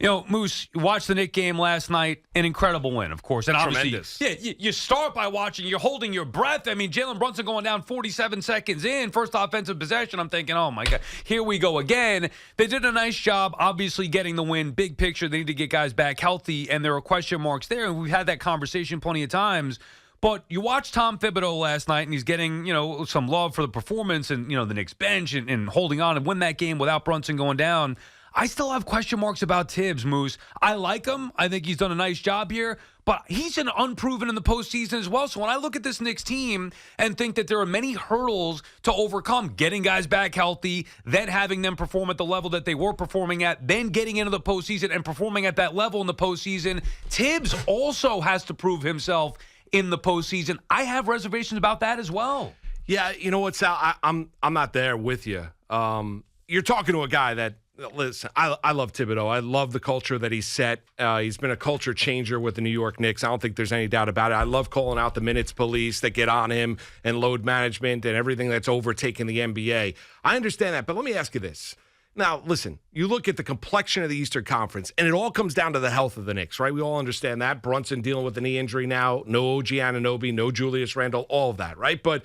Moose, you watched the Knicks game last night. An incredible win, of course. And obviously, tremendous. Yeah, you start by watching. You're holding your breath. I mean, Jalen Brunson going down 47 seconds in, first offensive possession. I'm thinking, oh, my God, here we go again. They did a nice job, obviously, getting the win. Big picture, they need to get guys back healthy, and there are question marks there. And we've had that conversation plenty of times. But you watch Tom Thibodeau last night, and he's getting, some love for the performance and, the Knicks bench and holding on and win that game without Brunson going down. I still have question marks about Tibbs, Moose. I like him. I think he's done a nice job here, but he's an unproven in the postseason as well. So when I look at this Knicks team and think that there are many hurdles to overcome, getting guys back healthy, then having them perform at the level that they were performing at, then getting into the postseason and performing at that level in the postseason, Tibbs also has to prove himself in the postseason. I have reservations about that as well. Yeah, you know what, Sal? I'm not there with you. You're talking to a guy that, listen, I love Thibodeau. I love the culture that he's set. He's been a culture changer with the New York Knicks. I don't think there's any doubt about it. I love calling out the minutes police that get on him and load management and everything that's overtaken the NBA. I understand that, but let me ask you this. Now, listen, you look at the complexion of the Eastern Conference, and it all comes down to the health of the Knicks, right? We all understand that. Brunson dealing with a knee injury now, no OG Anunoby, no Julius Randle, all of that, right? But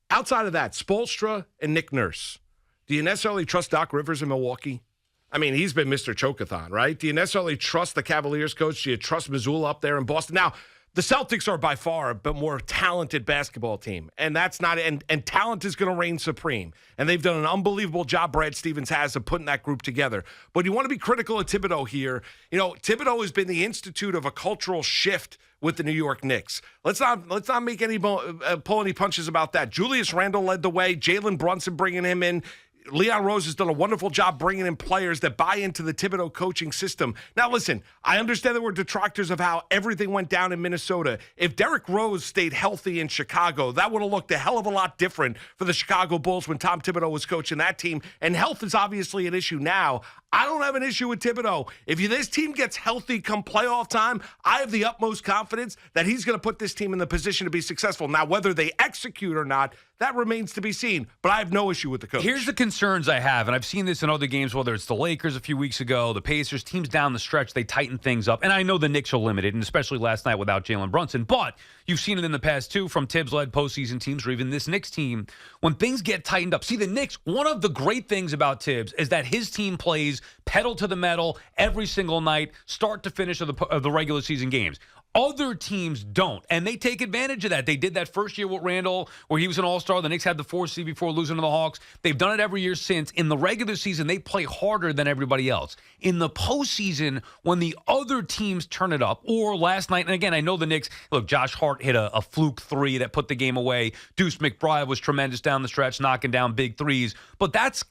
outside of that, Spoelstra and Nick Nurse, do you necessarily trust Doc Rivers in Milwaukee? I mean, he's been Mr. Chokathon, right? Do you necessarily trust the Cavaliers coach? Do you trust Missoula up there in Boston? Now, the Celtics are by far a more talented basketball team, and that's not and talent is going to reign supreme. And they've done an unbelievable job, Brad Stevens has, of putting that group together. But you want to be critical of Thibodeau here. Thibodeau has been the institute of a cultural shift with the New York Knicks. Let's not make any pull any punches about that. Julius Randle led the way. Jalen Brunson bringing him in. Leon Rose has done a wonderful job bringing in players that buy into the Thibodeau coaching system. Now, listen, I understand that we're detractors of how everything went down in Minnesota. If Derrick Rose stayed healthy in Chicago, that would have looked a hell of a lot different for the Chicago Bulls when Tom Thibodeau was coaching that team. And health is obviously an issue now. I don't have an issue with Thibodeau. If this team gets healthy come playoff time, I have the utmost confidence that he's going to put this team in the position to be successful. Now, whether they execute or not, that remains to be seen. But I have no issue with the coach. Here's the concerns I have, and I've seen this in other games, whether it's the Lakers a few weeks ago, the Pacers, teams down the stretch, they tighten things up. And I know the Knicks are limited, and especially last night without Jalen Brunson. But you've seen it in the past, too, from Tibbs-led postseason teams or even this Knicks team. When things get tightened up. See, the Knicks, one of the great things about Tibbs is that his team plays pedal to the metal every single night, start to finish of the regular season games. Other teams don't, and they take advantage of that. They did that first year with Randall, where he was an all-star. The Knicks had the 4 seed before losing to the Hawks. They've done it every year since. In the regular season, they play harder than everybody else. In the postseason, when the other teams turn it up, or last night, and again, I know the Knicks, look, Josh Hart hit a fluke 3 that put the game away. Deuce McBride was tremendous down the stretch, knocking down big threes. But that's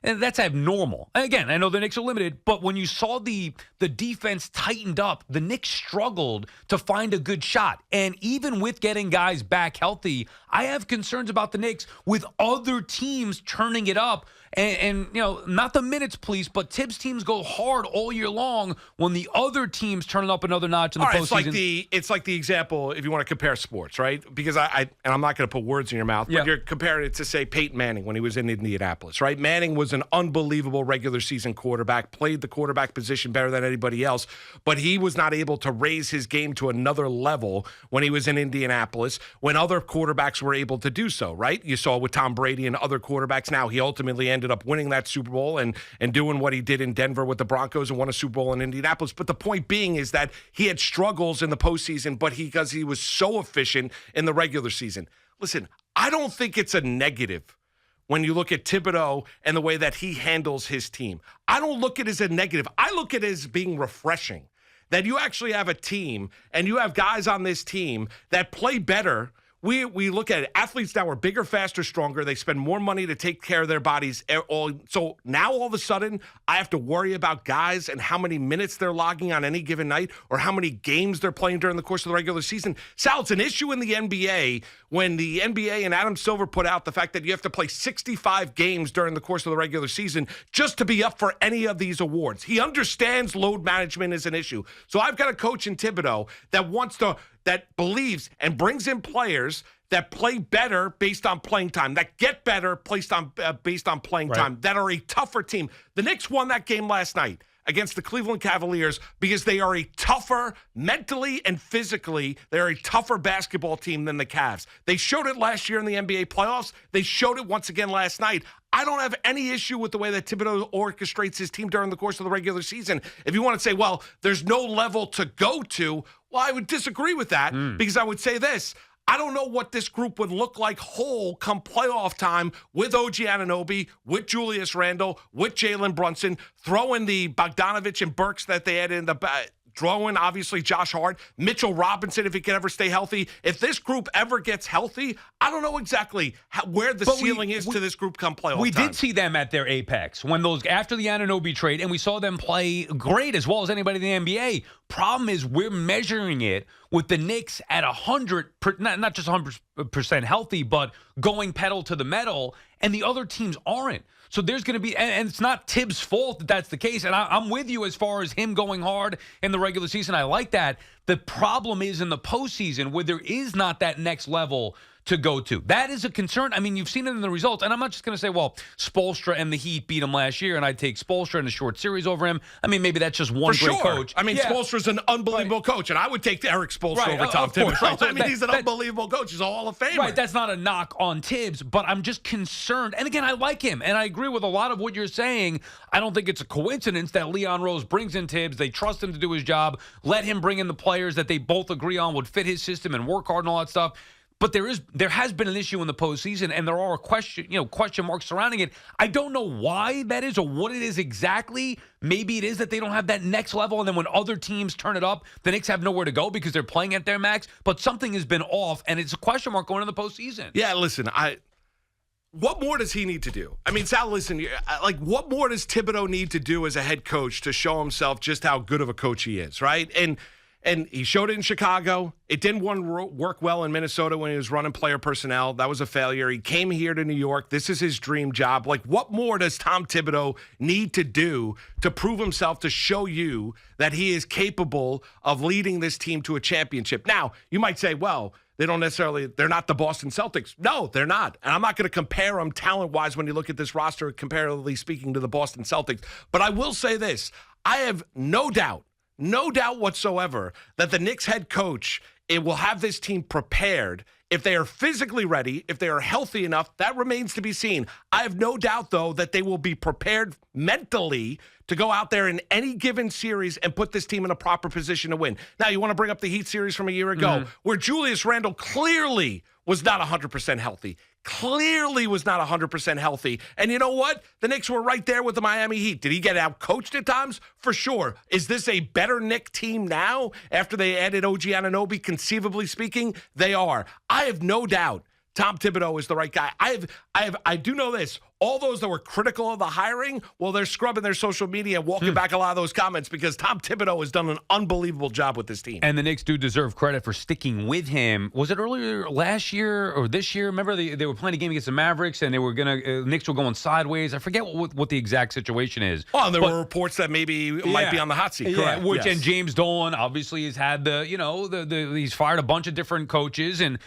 that's abnormal. And again, I know the Knicks are limited, but when you saw the defense tightened up, the Knicks struggled to find a good shot. And even with getting guys back healthy, I have concerns about the Knicks with other teams turning it up. And not the minutes, please, but Tibbs teams go hard all year long when the other teams turn it up another notch in the postseason. It's like the example, if you want to compare sports, right? Because and I'm not going to put words in your mouth, but you're comparing it to, say, Peyton Manning when he was in Indianapolis, right? Manning was an unbelievable regular season quarterback, played the quarterback position better than anybody else, but he was not able to raise his game to another level when he was in Indianapolis, when other quarterbacks were able to do so, right? You saw with Tom Brady and other quarterbacks. Now, he ultimately ended up winning that Super Bowl and doing what he did in Denver with the Broncos and won a Super Bowl in Indianapolis. But the point being is that he had struggles in the postseason, but because he was so efficient in the regular season. Listen, I don't think it's a negative when you look at Thibodeau and the way that he handles his team. I don't look at it as a negative. I look at it as being refreshing, that you actually have a team and you have guys on this team that play better. We look at it. Athletes now are bigger, faster, stronger. They spend more money to take care of their bodies. So now all of a sudden, I have to worry about guys and how many minutes they're logging on any given night or how many games they're playing during the course of the regular season. Sal, it's an issue in the NBA when the NBA and Adam Silver put out the fact that you have to play 65 games during the course of the regular season just to be up for any of these awards. He understands load management is an issue. So I've got a coach in Thibodeau that believes and brings in players that play better based on playing time, that get better based on playing time, that are a tougher team. The Knicks won that game last night against the Cleveland Cavaliers because they are a tougher, mentally and physically, they're a tougher basketball team than the Cavs. They showed it last year in the NBA playoffs. They showed it once again last night. I don't have any issue with the way that Thibodeau orchestrates his team during the course of the regular season. If you want to say, well, there's no level to go to, well, I would disagree with that because I would say this. I don't know what this group would look like whole come playoff time with OG Anunoby, with Julius Randle, with Jalen Brunson, throw in the Bogdanovich and Burks that they had in the throw in, obviously, Josh Hart, Mitchell Robinson, if he can ever stay healthy. If this group ever gets healthy, I don't know exactly where the ceiling is to this group come playoff time. We did see them at their apex when after the Anunoby trade, and we saw them play great as well as anybody in the NBA. Problem is, we're measuring it with the Knicks at 100, not just 100% healthy, but going pedal to the metal, and the other teams aren't. So there's going to be, and it's not Tibbs' fault that that's the case. And I'm with you as far as him going hard in the regular season. I like that. The problem is in the postseason where there is not that next level to go to. That is a concern. I mean, you've seen it in the results. And I'm not just going to say, well, Spoelstra and the Heat beat him last year, and I'd take Spoelstra in a short series over him. I mean, maybe that's just one great coach. I mean, Spoelstra's an unbelievable coach, and I would take Eric Spoelstra over Tom Tibbs. Right. I mean, he's an unbelievable coach. He's a Hall of Famer. Right, that's not a knock on Tibbs, but I'm just concerned. And again, I like him, and I agree with a lot of what you're saying. I don't think it's a coincidence that Leon Rose brings in Tibbs. They trust him to do his job. Let him bring in the players that they both agree on would fit his system and work hard and all that stuff. But there has been an issue in the postseason, and there are question marks surrounding it. I don't know why that is or what it is exactly. Maybe it is that they don't have that next level, and then when other teams turn it up, the Knicks have nowhere to go because they're playing at their max. But something has been off, and it's a question mark going into the postseason. Yeah, listen, what more does he need to do? I mean, Sal, listen, what more does Thibodeau need to do as a head coach to show himself just how good of a coach he is, right? And he showed it in Chicago. It didn't work well in Minnesota when he was running player personnel. That was a failure. He came here to New York. This is his dream job. Like, what more does Tom Thibodeau need to do to prove himself, to show you that he is capable of leading this team to a championship? Now, you might say, well, they're not the Boston Celtics. No, they're not. And I'm not going to compare them talent-wise when you look at this roster, comparatively speaking, to the Boston Celtics. But I will say this. I have no doubt whatsoever that the Knicks head coach will have this team prepared. If they are physically ready, if they are healthy enough, that remains to be seen. I have no doubt, though, that they will be prepared mentally to go out there in any given series and put this team in a proper position to win. Now, you want to bring up the Heat series from a year ago, where Julius Randle clearly was not 100% healthy. Clearly was not 100% healthy. And you know what? The Knicks were right there with the Miami Heat. Did he get out-coached at times? For sure. Is this a better Knicks team now after they added OG Anunoby? Conceivably speaking, they are. I have no doubt Tom Thibodeau is the right guy. I do know this. All those that were critical of the hiring, well, they're scrubbing their social media and walking back a lot of those comments because Tom Thibodeau has done an unbelievable job with this team. And the Knicks do deserve credit for sticking with him. Was it earlier last year or this year? Remember they were playing a game against the Mavericks and they were Knicks were going sideways. I forget what the exact situation is. Oh, and there were reports that maybe might be on the hot seat. Correct. Yeah, and James Dolan obviously has had he's fired a bunch of different coaches, and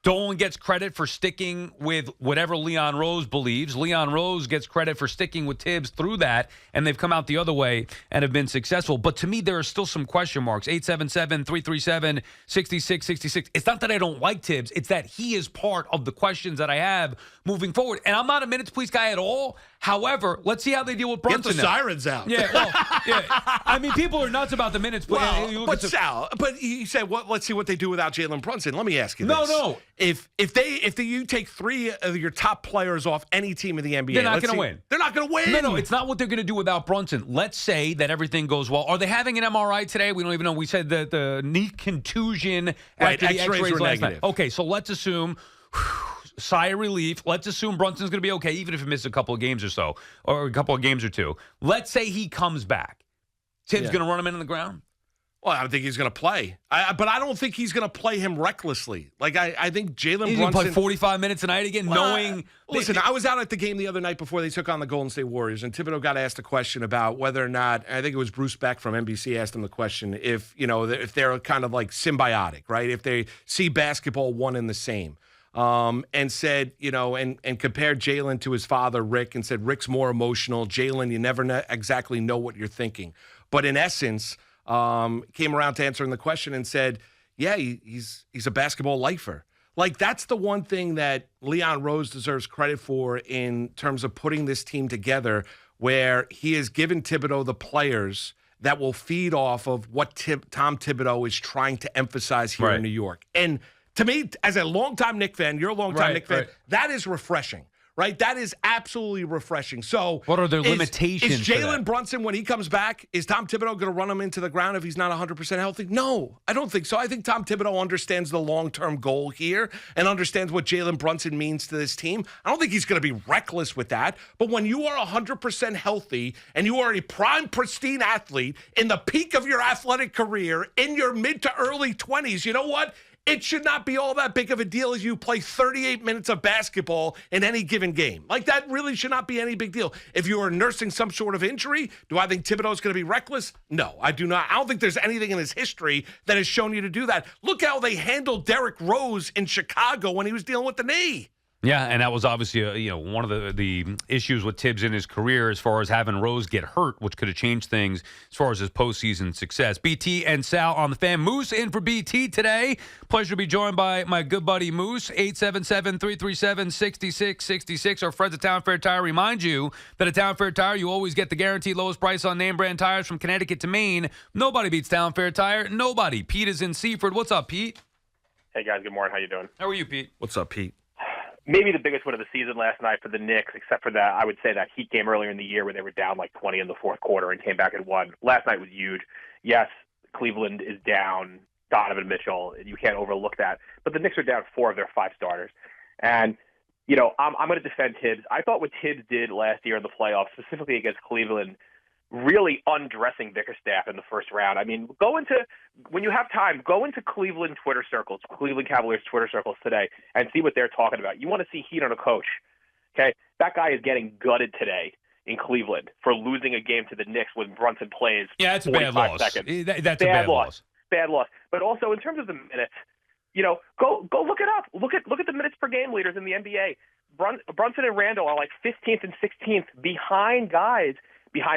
Dolan gets credit for sticking with whatever Leon Rose believes. Leon Rose gets credit for sticking with Tibbs through that, and they've come out the other way and have been successful. But to me, there are still some question marks. 877-337-6666. It's not that I don't like Tibbs. It's that he is part of the questions that I have moving forward. And I'm not a minutes please guy at all. However, let's see how they deal with Brunson. Get the sirens out. Yeah, well, yeah. I mean, people are nuts about the minutes. But Sal, but you said, let's see what they do without Jalen Brunson. Let me ask you this. No. If you take three of your top players off any team in the NBA, they're not going to win. They're not going to win. No, it's not what they're going to do without Brunson. Let's say that everything goes well. Are they having an MRI today? We don't even know. We said that the knee contusion after the X-rays last negative. night. Okay, so let's assume sigh of relief. Let's assume Brunson's going to be okay, even if he misses a couple of games or so, or a couple of games or two. Let's say he comes back. Tibbs going to run him in on the ground? Well, I don't think he's going to play. But I don't think he's going to play him recklessly. Like, I think Jalen Brunson... He's going to play 45 minutes a night again, knowing... Listen, I was out at the game the other night before they took on the Golden State Warriors, and Thibodeau got asked a question about whether or not... I think it was Bruce Beck from NBC asked him the question if they're kind of like symbiotic, right? If they see basketball one and the same. and said, and compared Jalen to his father, Rick, and said, Rick's more emotional. Jalen, you never exactly know what you're thinking. But in essence, came around to answering the question and said, yeah, he's a basketball lifer. Like, that's the one thing that Leon Rose deserves credit for in terms of putting this team together, where he has given Thibodeau the players that will feed off of what Tom Thibodeau is trying to emphasize here in New York. And to me, as a longtime Knicks fan, you're a longtime Knicks fan, that is refreshing. Right? That is absolutely refreshing. So what are their limitations? Is Jalen Brunson, when he comes back, is Tom Thibodeau going to run him into the ground if he's not 100% healthy? No, I don't think so. I think Tom Thibodeau understands the long-term goal here and understands what Jalen Brunson means to this team. I don't think he's going to be reckless with that. But when you are 100% healthy and you are a prime, pristine athlete in the peak of your athletic career in your mid to early 20s, you know what? It should not be all that big of a deal as you play 38 minutes of basketball in any given game. Like, that really should not be any big deal. If you are nursing some sort of injury, do I think Thibodeau is going to be reckless? No, I do not. I don't think there's anything in his history that has shown you to do that. Look how they handled Derrick Rose in Chicago when he was dealing with the knee. Yeah, and that was obviously one of the issues with Tibbs in his career as far as having Rose get hurt, which could have changed things as far as his postseason success. BT and Sal on the Fan. Moose in for BT today. Pleasure to be joined by my good buddy Moose, 877-337-6666. Our friends at Town Fair Tire remind you that at Town Fair Tire, you always get the guaranteed lowest price on name brand tires from Connecticut to Maine. Nobody beats Town Fair Tire. Nobody. Pete is in Seaford. What's up, Pete? Hey, guys. Good morning. How you doing? How are you, Pete? What's up, Pete? Maybe the biggest win of the season last night for the Knicks, except for that, I would say that Heat game earlier in the year where they were down like 20 in the fourth quarter and came back and won. Last night was huge. Yes, Cleveland is down Donovan Mitchell. You can't overlook that. But the Knicks are down 4 of their 5 starters. And, I'm going to defend Tibbs. I thought what Tibbs did last year in the playoffs, specifically against Cleveland, really undressing Bickerstaff in the first round. I mean, when you have time, go into Cleveland Twitter circles, Cleveland Cavaliers Twitter circles today, and see what they're talking about. You want to see heat on a coach, okay? That guy is getting gutted today in Cleveland for losing a game to the Knicks when Brunson plays. Yeah, it's a bad loss. That's a bad loss. Bad loss. But also in terms of the minutes, go look it up. Look at the minutes per game leaders in the NBA. Brunson and Randall are like 15th and 16th behind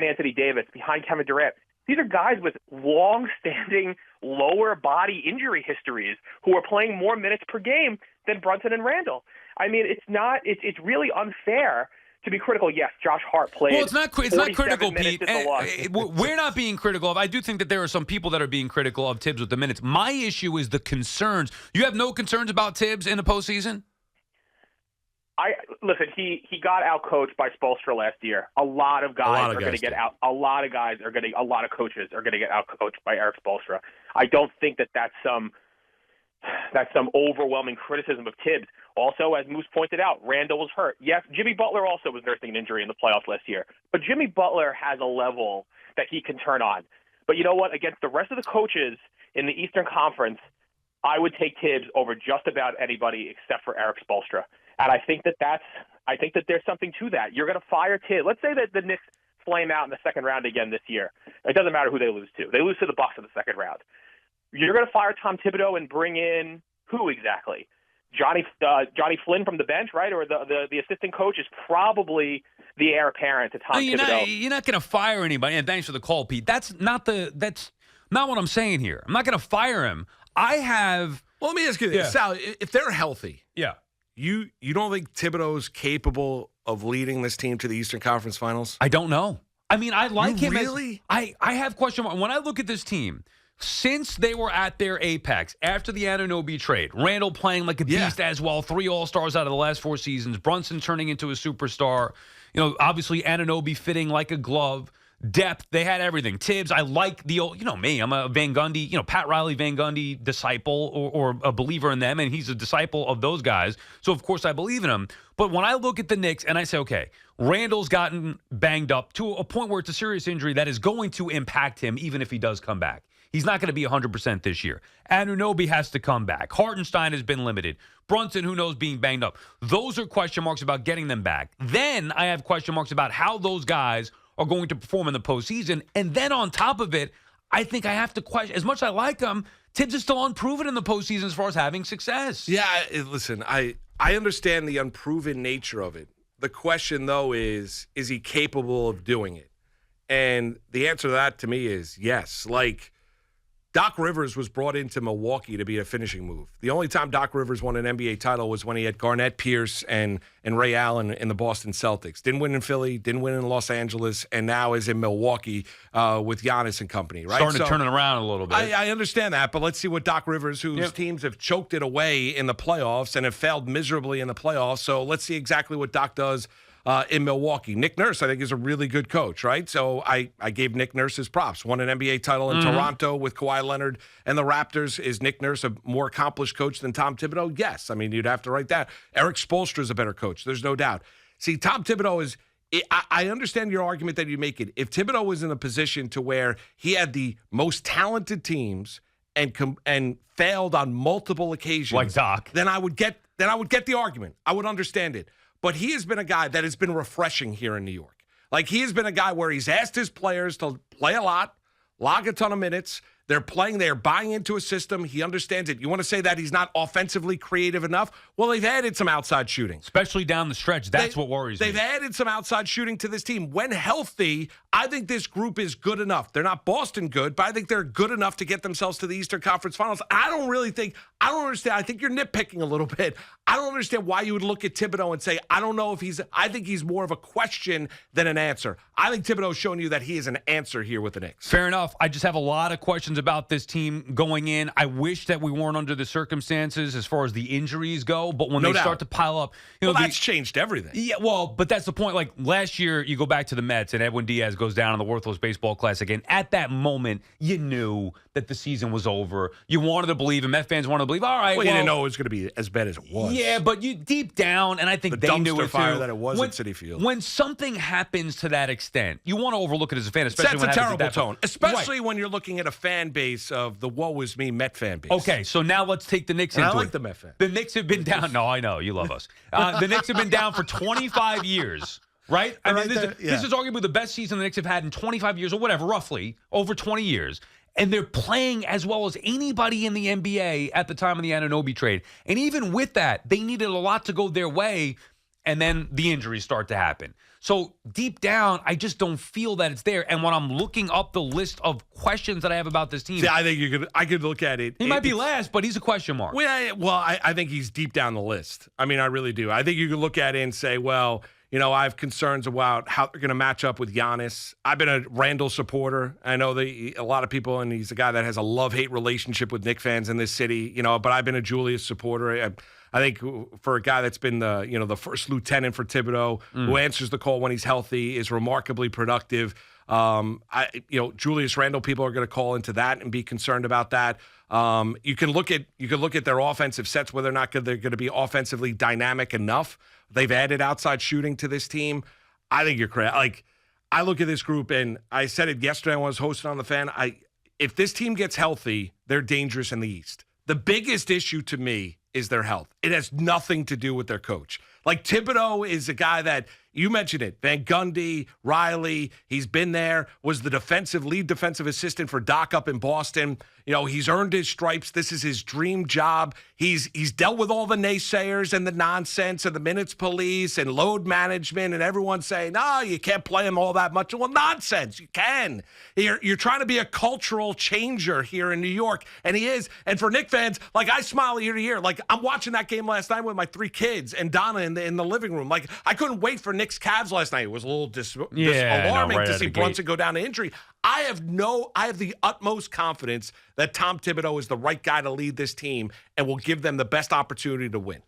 Anthony Davis, behind Kevin Durant. These are guys with long-standing lower body injury histories who are playing more minutes per game than Brunson and Randall. I mean, it's really unfair to be critical. Yes, Josh Hart played. Well, it's not critical, Pete. We're not being critical of. I do think that there are some people that are being critical of Tibbs with the minutes. My issue is the concerns. You have no concerns about Tibbs in the postseason? Listen, he got out-coached by Spoelstra last year. A lot of guys are going to get out. A lot of coaches are going to get out-coached by Eric Spoelstra. I don't think that's some overwhelming criticism of Tibbs. Also, as Moose pointed out, Randall was hurt. Yes, Jimmy Butler also was nursing an injury in the playoffs last year. But Jimmy Butler has a level that he can turn on. But you know what? Against the rest of the coaches in the Eastern Conference, I would take Tibbs over just about anybody except for Eric Spoelstra. And I think that there's something to that. You're going to fire Tibbs. Let's say that the Knicks flame out in the second round again this year. It doesn't matter who they lose to. They lose to the Bucks in the second round. You're going to fire Tom Thibodeau and bring in who exactly? Johnny Flynn from the bench, right? Or the assistant coach is probably the heir apparent to Tom Thibodeau. You're not going to fire anybody. And thanks for the call, Pete. That's not what I'm saying here. I'm not going to fire him. Well, let me ask you this. Sal, if they're healthy, you don't think Thibodeau's capable of leading this team to the Eastern Conference Finals? I don't know. I mean, I like him. Really? I have question marks. When I look at this team, since they were at their apex, after the Anunoby trade, Randall playing like a beast as well, 3 All-Stars out of the last 4 seasons, Brunson turning into a superstar, obviously Anunoby fitting like a glove. Depth, they had everything. Tibbs, I like the old, me, I'm a Van Gundy, Pat Riley, Van Gundy disciple or a believer in them, and he's a disciple of those guys. So, of course, I believe in him. But when I look at the Knicks and I say, okay, Randall's gotten banged up to a point where it's a serious injury that is going to impact him even if he does come back. He's not going to be 100% this year. Anunoby has to come back. Hartenstein has been limited. Brunson, who knows, being banged up. Those are question marks about getting them back. Then I have question marks about how those guys are going to perform in the postseason. And then on top of it, I think I have to question, as much as I like them, Tibbs is still unproven in the postseason as far as having success. Yeah, listen, I understand the unproven nature of it. The question, though, is he capable of doing it? And the answer to that, to me, is yes. Like, Doc Rivers was brought into Milwaukee to be a finishing move. The only time Doc Rivers won an NBA title was when he had Garnett, Pierce, and Ray Allen in the Boston Celtics. Didn't win in Philly, didn't win in Los Angeles, and now is in Milwaukee with Giannis and company. Right? Starting to turn it around a little bit. I understand that, but let's see what Doc Rivers, whose teams have choked it away in the playoffs and have failed miserably in the playoffs. So let's see exactly what Doc does in Milwaukee. Nick Nurse, I think, is a really good coach, right? So I gave Nick Nurse his props. Won an NBA title in Toronto with Kawhi Leonard and the Raptors. Is Nick Nurse a more accomplished coach than Tom Thibodeau? Yes. I mean, you'd have to write that. Eric Spoelstra is a better coach. There's no doubt. See, Tom Thibodeau is – I understand your argument that you make it. If Thibodeau was in a position to where he had the most talented teams and failed on multiple occasions – like Doc. Then I would get the argument. I would understand it. But he has been a guy that has been refreshing here in New York. Like, he has been a guy where he's asked his players to play a lot, log a ton of minutes. They're playing, they're buying into a system. He understands it. You want to say that he's not offensively creative enough? Well, they've added some outside shooting. Especially down the stretch. That's what worries me. They've added some outside shooting to this team. When healthy, I think this group is good enough. They're not Boston good, but I think they're good enough to get themselves to the Eastern Conference Finals. I don't understand. I think you're nitpicking a little bit. I don't understand why you would look at Thibodeau and say, I think he's more of a question than an answer. I think Thibodeau's showing you that he is an answer here with the Knicks. Fair enough. I just have a lot of questions about this team going in. I wish that we weren't under the circumstances as far as the injuries go, but when start to pile up, that's changed everything. Yeah, well, but that's the point. Like last year, you go back to the Mets and Edwin Diaz goes down in the Worthless Baseball Classic, and at that moment, you knew that the season was over. You wanted to believe, and Met fans wanted to believe, all right, well, you didn't know it was going to be as bad as it was. Yeah, but you deep down, and I think the they knew it fire too. That it was at Citi Field. When something happens to that extent, you want to overlook it as a fan, especially when it it sets a terrible tone, especially when you're looking at a fan base of the woe is me Met fan base. Okay, so now let's take the Knicks into it. I like the Met fan. The Knicks have been down. No, I know you love us. The Knicks have been down for 25 years. Right? I mean, this is arguably the best season the Knicks have had in 25 years or whatever, roughly, over 20 years. And they're playing as well as anybody in the NBA at the time of the Anunoby trade. And even with that, they needed a lot to go their way, and then the injuries start to happen. So deep down, I just don't feel that it's there. And when I'm looking up the list of questions that I have about this team, see, I think I could look at it. He might be last, but he's a question mark. Well, I think he's deep down the list. I mean, I really do. I think you could look at it and say, well, I have concerns about how they're going to match up with Giannis. I've been a Randall supporter. I know a lot of people, and he's a guy that has a love-hate relationship with Knicks fans in this city. But I've been a Julius supporter. I think for a guy that's been the first lieutenant for Thibodeau, who answers the call when he's healthy, is remarkably productive. Julius Randle, people are going to call into that and be concerned about that. You can look at their offensive sets, whether or not they're going to be offensively dynamic enough. They've added outside shooting to this team. I think you're correct. Like, I look at this group, and I said it yesterday when I was hosting on the Fan. If this team gets healthy, they're dangerous in the East. The biggest issue to me is their health. It has nothing to do with their coach. Like, Thibodeau is a guy that, you mentioned it, Van Gundy, Riley, he's been there, was the lead defensive assistant for Doc up in Boston. He's earned his stripes. This is his dream job. He's dealt with all the naysayers and the nonsense and the minutes police and load management and everyone saying, no, you can't play him all that much. Well, nonsense. You can. You're trying to be a cultural changer here in New York, and he is. And for Knicks fans, like, I smile ear to ear. Like, I'm watching that game last night with my 3 kids and Donna in the living room. Like, I couldn't wait for Knicks Cavs last night. It was a little alarming to see Brunson go down to injury. I have the utmost confidence that Tom Thibodeau is the right guy to lead this team and will give them the best opportunity to win.